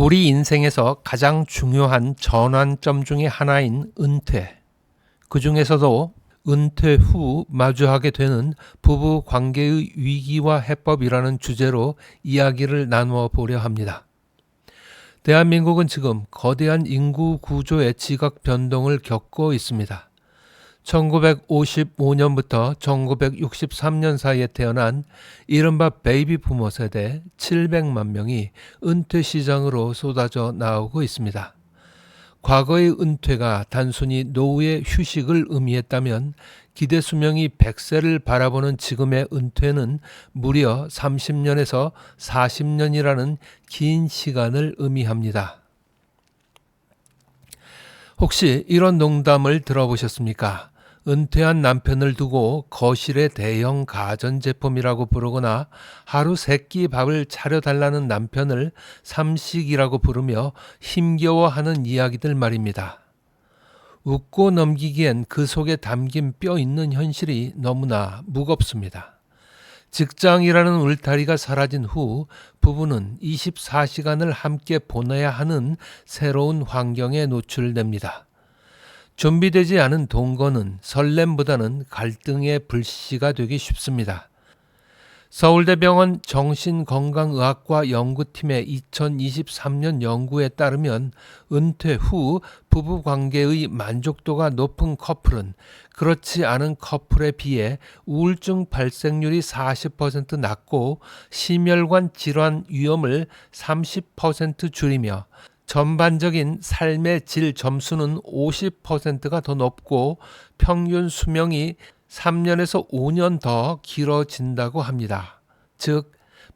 우리 인생에서 가장 중요한 전환점 중에 하나인 은퇴. 그 중에서도 은퇴 후 마주하게 되는 부부 관계의 위기와 해법이라는 주제로 이야기를 나누어 보려 합니다. 대한민국은 지금 거대한 인구 구조의 지각 변동을 겪고 있습니다. 1955년부터 1963년 사이에 태어난 이른바 베이비 부머 세대 700만 명이 은퇴 시장으로 쏟아져 나오고 있습니다. 과거의 은퇴가 단순히 노후의 휴식을 의미했다면 기대 수명이 100세를 바라보는 지금의 은퇴는 무려 30년에서 40년이라는 긴 시간을 의미합니다. 혹시 이런 농담을 들어보셨습니까? 은퇴한 남편을 두고 거실에 대형 가전제품이라고 부르거나 하루 3끼 밥을 차려달라는 남편을 삼식이라고 부르며 힘겨워하는 이야기들 말입니다. 웃고 넘기기엔 그 속에 담긴 뼈 있는 현실이 너무나 무겁습니다. 직장이라는 울타리가 사라진 후 부부는 24시간을 함께 보내야 하는 새로운 환경에 노출됩니다. 준비되지 않은 동거는 설렘보다는 갈등의 불씨가 되기 쉽습니다. 서울대병원 정신건강의학과 연구팀의 2023년 연구에 따르면 은퇴 후 부부관계의 만족도가 높은 커플은 그렇지 않은 커플에 비해 우울증 발생률이 40% 낮고 심혈관 질환 위험을 30% 줄이며 전반적인 삶의 질 점수는 50%가 더 높고 평균 수명이 3년에서 5년 더 길어진다고 합니다. 즉,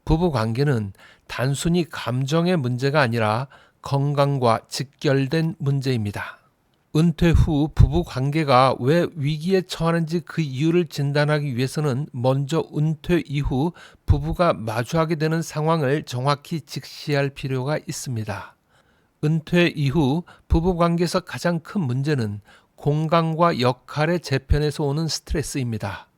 부부관계는 단순히 감정의 문제가 아니라 건강과 직결된 문제입니다. 은퇴 후 부부관계가 왜 위기에 처하는지 그 이유를 진단하기 위해서는 먼저 은퇴 이후 부부가 마주하게 되는 상황을 정확히 직시할 필요가 있습니다. 은퇴 이후 부부관계에서 가장 큰 문제는 공간과 역할의 재편에서 오는 스트레스입니다.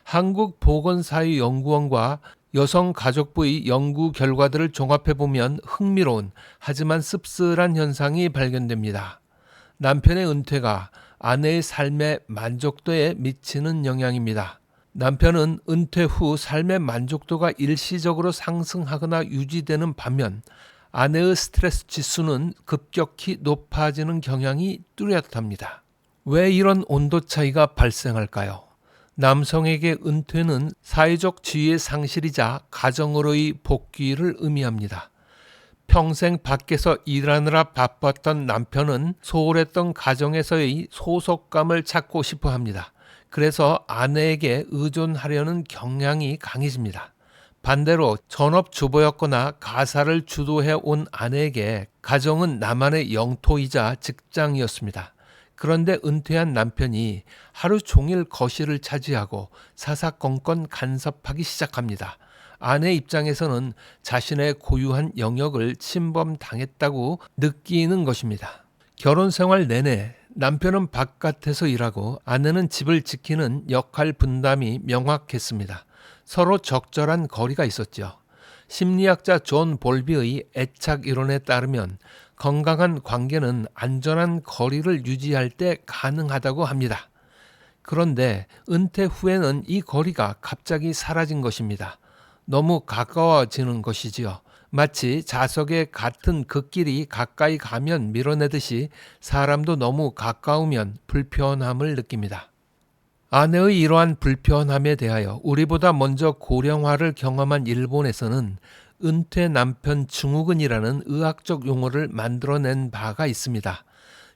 한국보건사회연구원과 여성가족부의 연구 결과들을 종합해보면 흥미로운 하지만 씁쓸한 현상이 발견됩니다. 남편의 은퇴가 아내의 삶의 만족도에 미치는 영향입니다. 남편은 은퇴 후 삶의 만족도가 일시적으로 상승하거나 유지되는 반면 아내의 스트레스 지수는 급격히 높아지는 경향이 뚜렷합니다. 왜 이런 온도 차이가 발생할까요? 남성에게 은퇴는 사회적 지위의 상실이자 가정으로의 복귀를 의미합니다. 평생 밖에서 일하느라 바빴던 남편은 소홀했던 가정에서의 소속감을 찾고 싶어 합니다. 그래서 아내에게 의존하려는 경향이 강해집니다. 반대로 전업주부였거나 가사를 주도해 온 아내에게 가정은 나만의 영토이자 직장이었습니다. 그런데 은퇴한 남편이 하루 종일 거실을 차지하고 사사건건 간섭하기 시작합니다. 아내 입장에서는 자신의 고유한 영역을 침범당했다고 느끼는 것입니다. 결혼 생활 내내 남편은 바깥에서 일하고 아내는 집을 지키는 역할 분담이 명확했습니다. 서로 적절한 거리가 있었죠. 심리학자 존 볼비의 애착 이론에 따르면 건강한 관계는 안전한 거리를 유지할 때 가능하다고 합니다. 그런데 은퇴 후에는 이 거리가 갑자기 사라진 것입니다. 너무 가까워지는 것이지요. 마치 자석에 같은 그 길이 가까이 가면 밀어내듯이 사람도 너무 가까우면 불편함을 느낍니다. 아내의 이러한 불편함에 대하여 우리보다 먼저 고령화를 경험한 일본에서는 은퇴 남편 증후군이라는 의학적 용어를 만들어낸 바가 있습니다.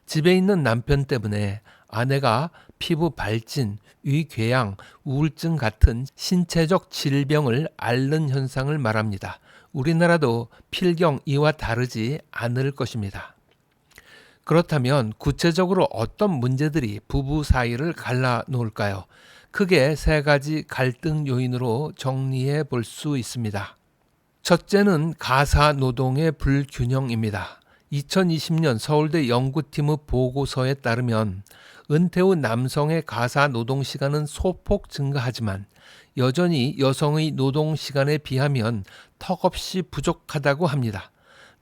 집에 있는 남편 때문에 아내가 피부 발진, 위궤양, 우울증 같은 신체적 질병을 앓는 현상을 말합니다. 우리나라도 필경 이와 다르지 않을 것입니다. 그렇다면 구체적으로 어떤 문제들이 부부 사이를 갈라놓을까요? 크게 3가지 갈등 요인으로 정리해 볼 수 있습니다. 첫째는 가사 노동의 불균형입니다. 2020년 서울대 연구팀의 보고서에 따르면 은퇴 후 남성의 가사 노동 시간은 소폭 증가하지만 여전히 여성의 노동 시간에 비하면 턱없이 부족하다고 합니다.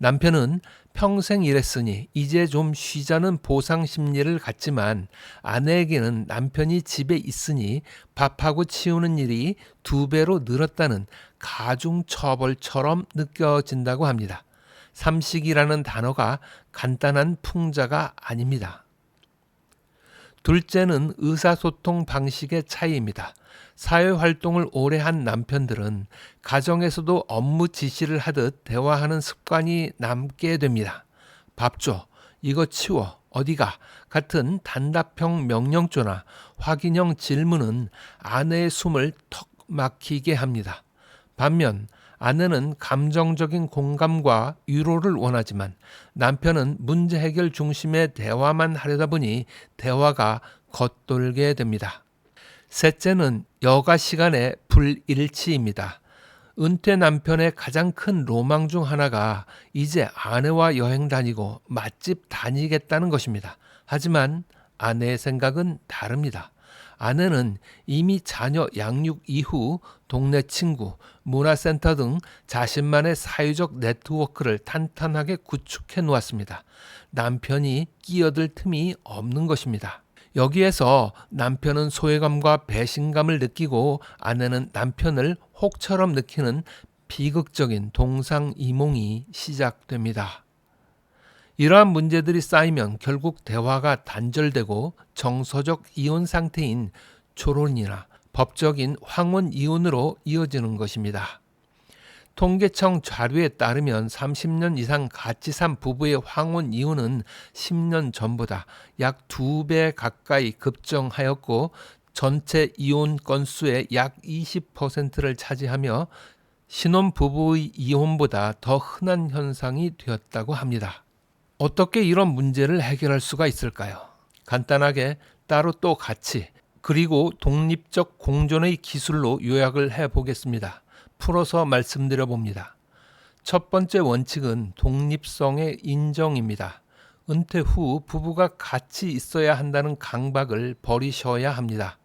남편은 평생 일했으니 이제 좀 쉬자는 보상 심리를 갖지만 아내에게는 남편이 집에 있으니 밥하고 치우는 일이 2배로 늘었다는 가중처벌처럼 느껴진다고 합니다. 삼식이라는 단어가 간단한 풍자가 아닙니다. 둘째는 의사소통 방식의 차이입니다. 사회활동을 오래 한 남편들은 가정에서도 업무 지시를 하듯 대화하는 습관이 남게 됩니다. 밥 줘, 이거 치워, 어디가 같은 단답형 명령조나 확인형 질문은 아내의 숨을 턱 막히게 합니다. 반면 아내는 감정적인 공감과 위로를 원하지만 남편은 문제 해결 중심의 대화만 하려다 보니 대화가 겉돌게 됩니다. 셋째는 여가 시간의 불일치입니다. 은퇴 남편의 가장 큰 로망 중 하나가 이제 아내와 여행 다니고 맛집 다니겠다는 것입니다. 하지만 아내의 생각은 다릅니다. 아내는 이미 자녀 양육 이후 동네 친구, 문화센터 등 자신만의 사회적 네트워크를 탄탄하게 구축해 놓았습니다. 남편이 끼어들 틈이 없는 것입니다. 여기에서 남편은 소외감과 배신감을 느끼고 아내는 남편을 혹처럼 느끼는 비극적인 동상이몽이 시작됩니다. 이러한 문제들이 쌓이면 결국 대화가 단절되고 정서적 이혼 상태인 초론이나 법적인 황혼 이혼으로 이어지는 것입니다. 통계청 자료에 따르면 30년 이상 같이 산 부부의 황혼 이혼은 10년 전보다 약 2배 가까이 급증하였고 전체 이혼 건수의 약 20%를 차지하며 신혼부부의 이혼보다 더 흔한 현상이 되었다고 합니다. 어떻게 이런 문제를 해결할 수가 있을까요? 간단하게 따로 또 같이 그리고 독립적 공존의 기술로 요약을 해보겠습니다. 풀어서 말씀드려 봅니다. 첫 번째 원칙은 독립성의 인정입니다. 은퇴 후 부부가 같이 있어야 한다는 강박을 버리셔야 합니다.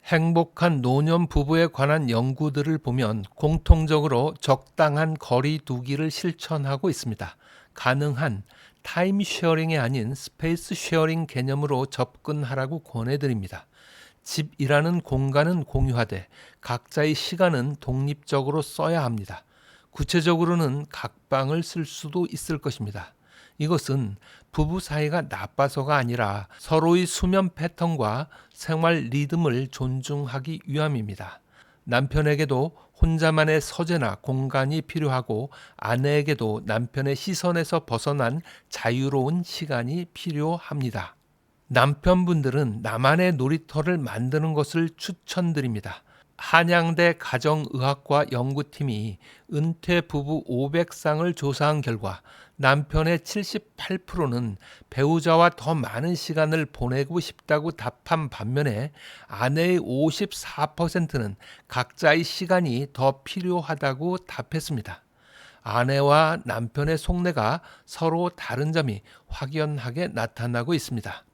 행복한 노년 부부에 관한 연구들을 보면 공통적으로 적당한 거리 두기를 실천하고 있습니다. 가능한 타임 쉐어링이 아닌 스페이스 쉐어링 개념으로 접근하라고 권해드립니다. 집이라는 공간은 공유하되 각자의 시간은 독립적으로 써야 합니다. 구체적으로는 각방을 쓸 수도 있을 것입니다. 이것은 부부 사이가 나빠서가 아니라 서로의 수면 패턴과 생활 리듬을 존중하기 위함입니다. 남편에게도 혼자만의 서재나 공간이 필요하고 아내에게도 남편의 시선에서 벗어난 자유로운 시간이 필요합니다. 남편분들은 나만의 놀이터를 만드는 것을 추천드립니다. 한양대 가정의학과 연구팀이 은퇴 부부 500쌍을 조사한 결과 남편의 78%는 배우자와 더 많은 시간을 보내고 싶다고 답한 반면에 아내의 54%는 각자의 시간이 더 필요하다고 답했습니다. 아내와 남편의 속내가 서로 다른 점이 확연하게 나타나고 있습니다.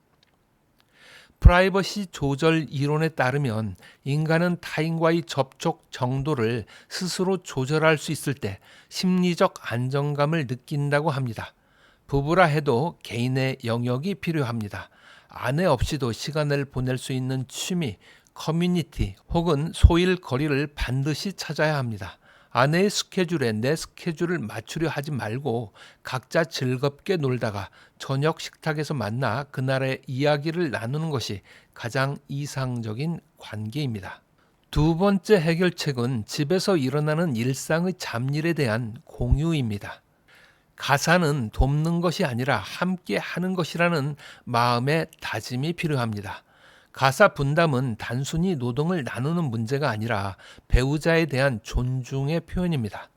프라이버시 조절 이론에 따르면 인간은 타인과의 접촉 정도를 스스로 조절할 수 있을 때 심리적 안정감을 느낀다고 합니다. 부부라 해도 개인의 영역이 필요합니다. 아내 없이도 시간을 보낼 수 있는 취미, 커뮤니티 혹은 소일 거리를 반드시 찾아야 합니다. 아내의 스케줄에 내 스케줄을 맞추려 하지 말고 각자 즐겁게 놀다가 저녁 식탁에서 만나 그날의 이야기를 나누는 것이 가장 이상적인 관계입니다. 두 번째 해결책은 집에서 일어나는 일상의 잡일에 대한 공유입니다. 가사는 돕는 것이 아니라 함께 하는 것이라는 마음의 다짐이 필요합니다. 가사 분담은 단순히 노동을 나누는 문제가 아니라 배우자에 대한 존중의 표현입니다.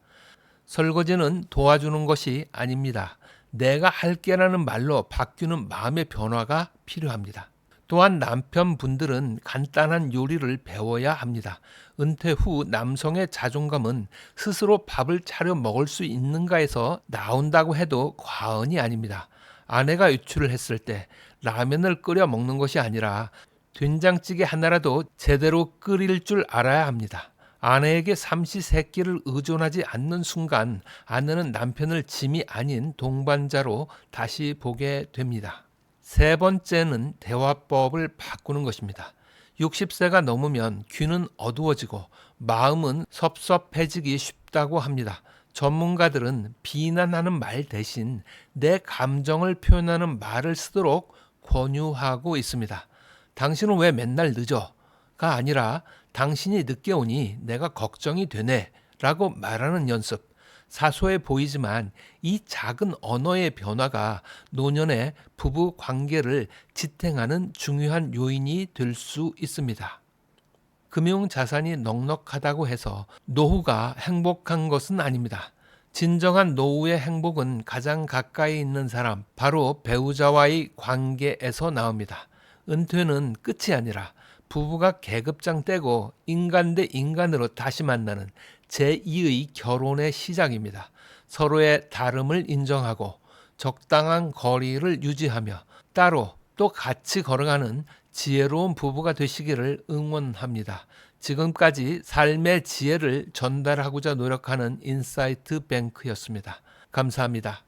설거지는 도와주는 것이 아닙니다. 내가 할게라는 말로 바뀌는 마음의 변화가 필요합니다. 또한 남편분들은 간단한 요리를 배워야 합니다. 은퇴 후 남성의 자존감은 스스로 밥을 차려 먹을 수 있는가에서 나온다고 해도 과언이 아닙니다. 아내가 외출을 했을 때 라면을 끓여 먹는 것이 아니라 된장찌개 하나라도 제대로 끓일 줄 알아야 합니다. 아내에게 삼시세끼를 의존하지 않는 순간 아내는 남편을 짐이 아닌 동반자로 다시 보게 됩니다. 세 번째는 대화법을 바꾸는 것입니다. 60세가 넘으면 귀는 어두워지고 마음은 섭섭해지기 쉽다고 합니다. 전문가들은 비난하는 말 대신 내 감정을 표현하는 말을 쓰도록 권유하고 있습니다. 당신은 왜 맨날 늦어? 가 아니라 당신이 늦게 오니 내가 걱정이 되네 라고 말하는 연습. 사소해 보이지만 이 작은 언어의 변화가 노년의 부부 관계를 지탱하는 중요한 요인이 될 수 있습니다. 금융 자산이 넉넉하다고 해서 노후가 행복한 것은 아닙니다. 진정한 노후의 행복은 가장 가까이 있는 사람, 바로 배우자와의 관계에서 나옵니다. 은퇴는 끝이 아니라 부부가 계급장 떼고 인간 대 인간으로 다시 만나는 제2의 결혼의 시작입니다. 서로의 다름을 인정하고 적당한 거리를 유지하며 따로 또 같이 걸어가는 지혜로운 부부가 되시기를 응원합니다. 지금까지 삶의 지혜를 전달하고자 노력하는 인사이트 뱅크였습니다. 감사합니다.